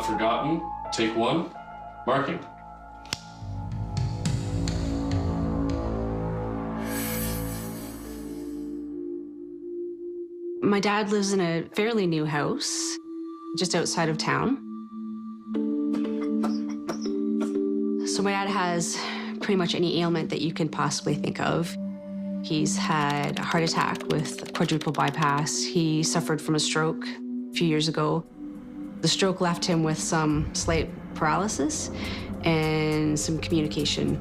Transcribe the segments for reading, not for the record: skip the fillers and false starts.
not forgotten. Take one. Marking. My dad lives in a fairly new house, just outside of town. So my dad has pretty much any ailment that you can possibly think of. He's had a heart attack with quadruple bypass. He suffered from a stroke a few years ago. The stroke left him with some slight paralysis and some communication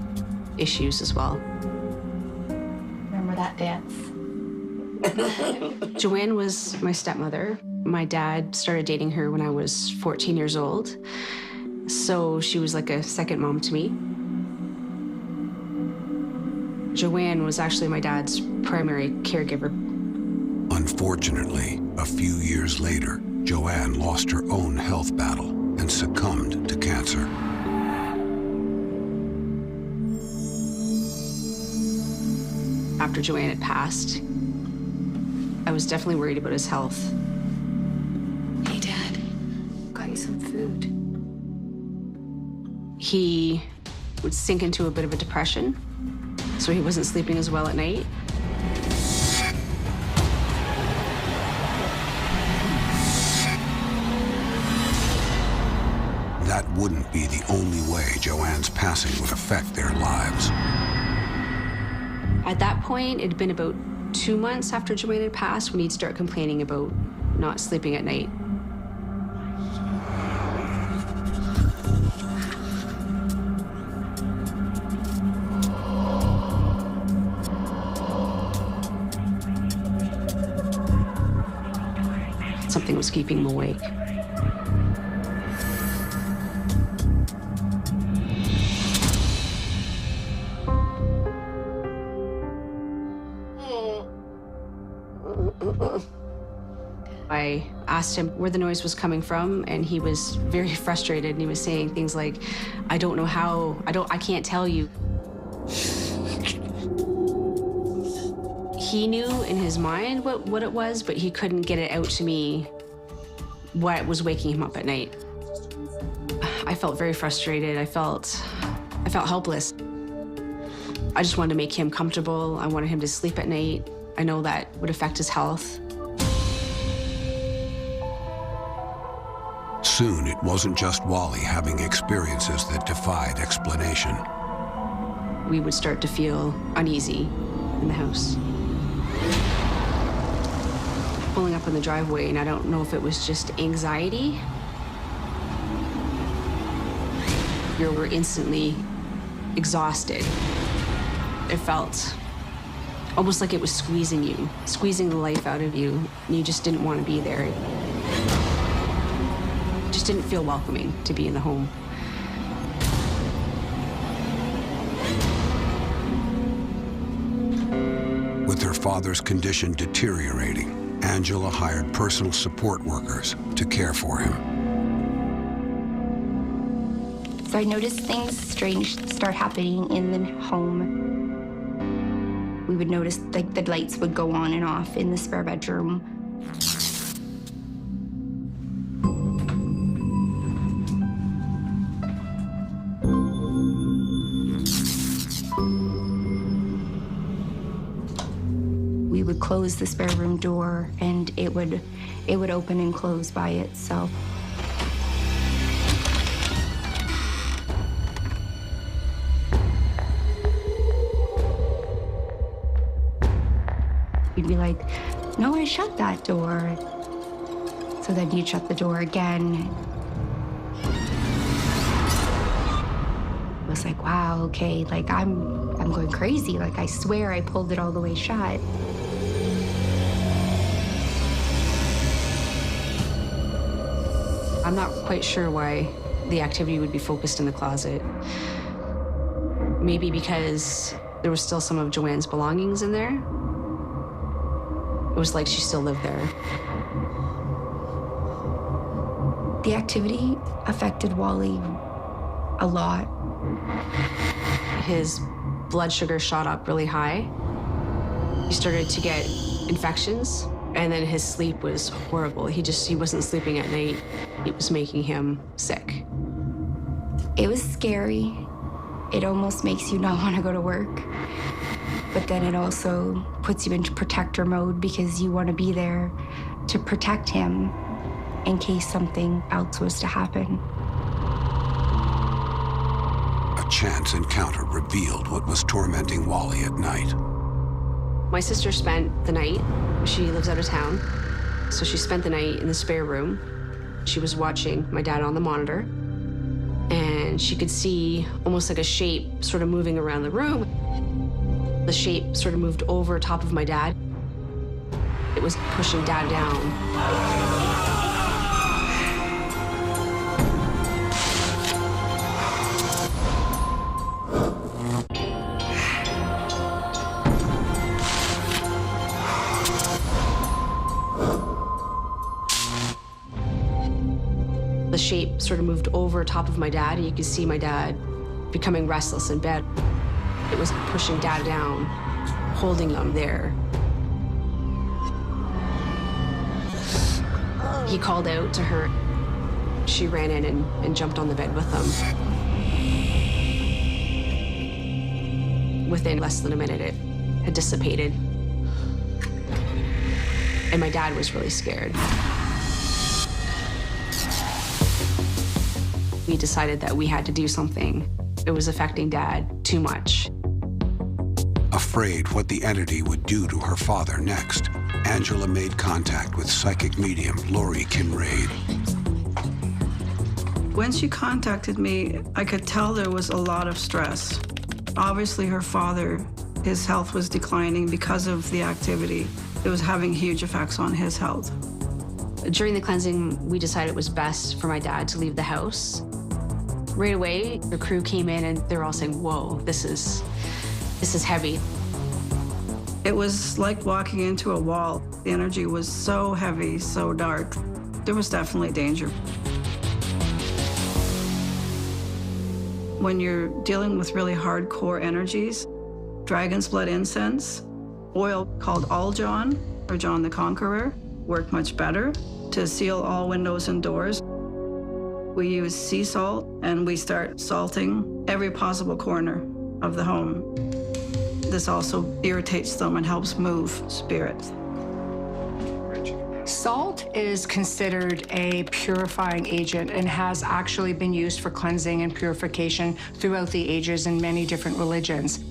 issues as well. Remember that dance? Joanne was my stepmother. My dad started dating her when I was 14 years old. So she was like a second mom to me. Joanne was actually my dad's primary caregiver. Unfortunately, a few years later, Joanne lost her own health battle and succumbed to cancer. After Joanne had passed, I was definitely worried about his health. Hey, Dad. Got you some food. He would sink into a bit of a depression, so he wasn't sleeping as well at night. That wouldn't be the only way Joanne's passing would affect their lives. At that point, it had been about 2 months after Joanne had passed when he'd start complaining about not sleeping at night. Something was keeping him awake. I asked him where the noise was coming from, and he was very frustrated, and he was saying things like, I don't know how, I can't tell you. He knew in his mind what it was, but he couldn't get it out to me what was waking him up at night. I felt very frustrated. I felt helpless. I just wanted to make him comfortable. I wanted him to sleep at night. I know that would affect his health. Soon, it wasn't just Wally having experiences that defied explanation. We would start to feel uneasy in the house. Pulling up in the driveway, and I don't know if it was just anxiety. You were instantly exhausted. It felt almost like it was squeezing you, squeezing the life out of you, and you just didn't want to be there. It just didn't feel welcoming to be in the home. With her father's condition deteriorating, Angela hired personal support workers to care for him. So I noticed things strange start happening in the home. We would notice like the lights would go on and off in the spare bedroom. We would close the spare room door, and it would open and close by itself. We'd be like, no, I shut that door. So then you'd shut the door again. It was like, wow, okay, like I'm going crazy. Like I swear I pulled it all the way shut. I'm not quite sure why the activity would be focused in the closet. Maybe because there was still some of Joanne's belongings in there. It was like she still lived there. The activity affected Wally a lot. His blood sugar shot up really high. He started to get infections And then his sleep was horrible. He wasn't sleeping at night. It was making him sick. It was scary. It almost makes you not want to go to work. But then it also puts you into protector mode because you want to be there to protect him in case something else was to happen. A chance encounter revealed what was tormenting Wally at night. My sister spent the night. She lives out of town, so she spent the night in the spare room. She was watching my dad on the monitor, and she could see almost like a shape sort of moving around the room. The shape sort of moved over top of my dad. It was pushing Dad down. The shape sort of moved over top of my dad, and you could see my dad becoming restless in bed. It was pushing Dad down, holding him there. He called out to her. She ran in and jumped on the bed with him. Within less than a minute, it had dissipated. And my dad was really scared. We decided that we had to do something. It was affecting Dad too much. Afraid what the entity would do to her father next, Angela made contact with psychic medium ᴸᴺᴬᵗᵛ. When she contacted me, I could tell there was a lot of stress. Obviously, her father, his health was declining because of the activity. It was having huge effects on his health. During the cleansing, we decided it was best for my dad to leave the house. Right away, the crew came in and they were all saying, whoa, this is heavy. It was like walking into a wall. The energy was so heavy, so dark. There was definitely danger. When you're dealing with really hardcore energies, dragon's blood incense, oil called Øljon, or John the Conqueror, work much better to seal all windows and doors. We use sea salt, and we start salting every possible corner of the home. This also irritates them and helps move spirits. Salt is considered a purifying agent and has actually been used for cleansing and purification throughout the ages in many different religions.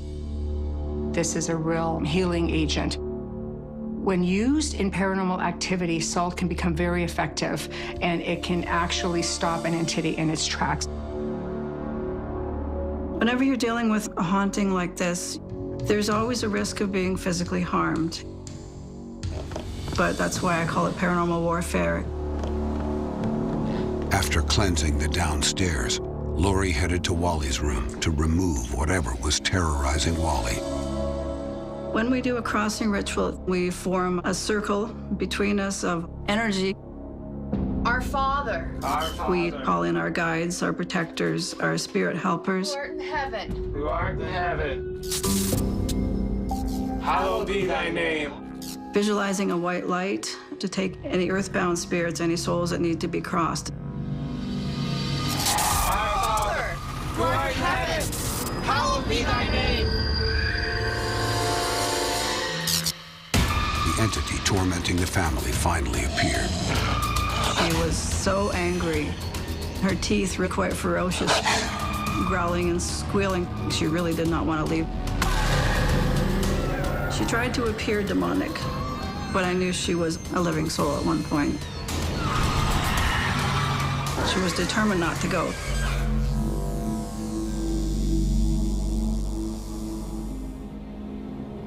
This is a real healing agent. When used in paranormal activity, salt can become very effective, and it can actually stop an entity in its tracks. Whenever you're dealing with a haunting like this, there's always a risk of being physically harmed. But that's why I call it paranormal warfare. After cleansing the downstairs, Lori headed to Wally's room to remove whatever was terrorizing Wally. When we do a crossing ritual, we form a circle between us of energy. Our Father, We call in our guides, our protectors, our spirit helpers. who art in heaven, Who art in heaven, hallowed be thy name. Visualizing a white light to take any earthbound spirits, any souls that need to be crossed. Our Father, who art in heaven, hallowed be thy name. The entity tormenting the family finally appeared. She was so angry. Her teeth were quite ferocious, growling and squealing. She really did not want to leave. She tried to appear demonic, but I knew she was a living soul at one point. She was determined not to go.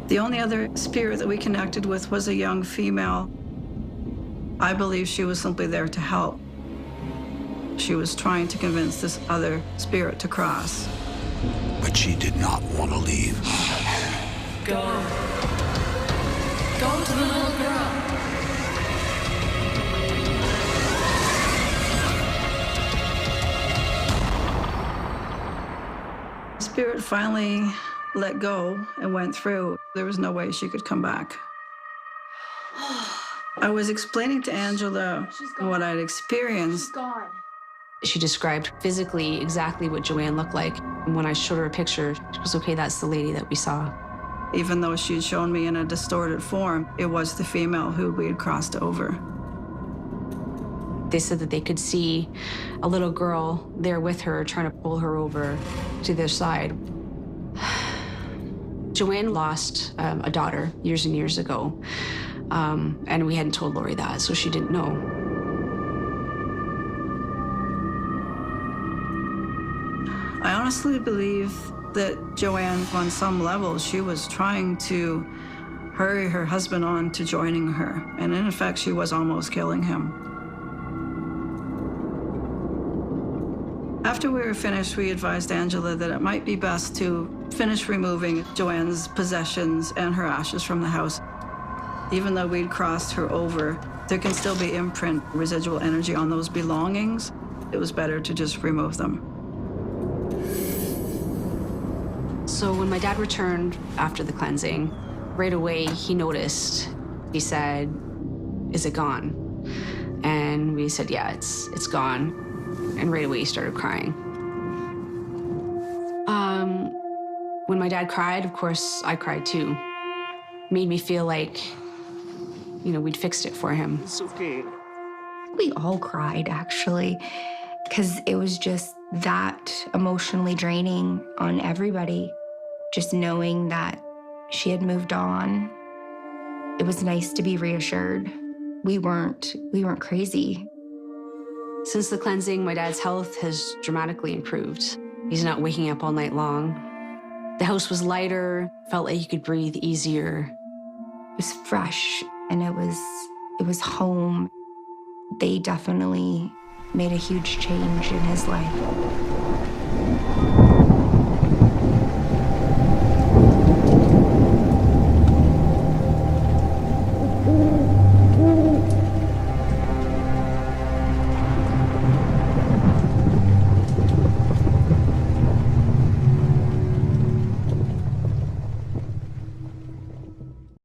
The only other spirit that we connected with was a young female. I believe she was simply there to help. She was trying to convince this other spirit to cross. But she did not want to leave. go. Go to the little girl. Spirit finally let go and went through. There was no way she could come back. I was explaining to Angela what I'd experienced. She described physically exactly what Joanne looked like. And when I showed her a picture, she was, okay, that's the lady that we saw. Even though she'd shown me in a distorted form, it was the female who we had crossed over. They said that they could see a little girl there with her, trying to pull her over to their side. Joanne lost a daughter years and years ago, and we hadn't told Lori that, so she didn't know. I honestly believe that Joanne, on some level, she was trying to hurry her husband on to joining her, and in effect, she was almost killing him. After we were finished, we advised Angela that it might be best to finish removing Joanne's possessions and her ashes from the house. Even though we'd crossed her over, there can still be imprint, residual energy on those belongings. It was better to just remove them. So when my dad returned after the cleansing, right away he noticed. He said, "Is it gone?" And we said, "Yeah, it's gone." And right away he started crying. When my dad cried, of course, I cried too. Made me feel like, you know, we'd fixed it for him. It's okay. We all cried, actually, because it was just that emotionally draining on everybody. Just knowing that she had moved on. It was nice to be reassured. We weren't crazy. Since the cleansing, my dad's health has dramatically improved. He's not waking up all night long. The house was lighter, felt like he could breathe easier. It was fresh, and it was home. They definitely made a huge change in his life.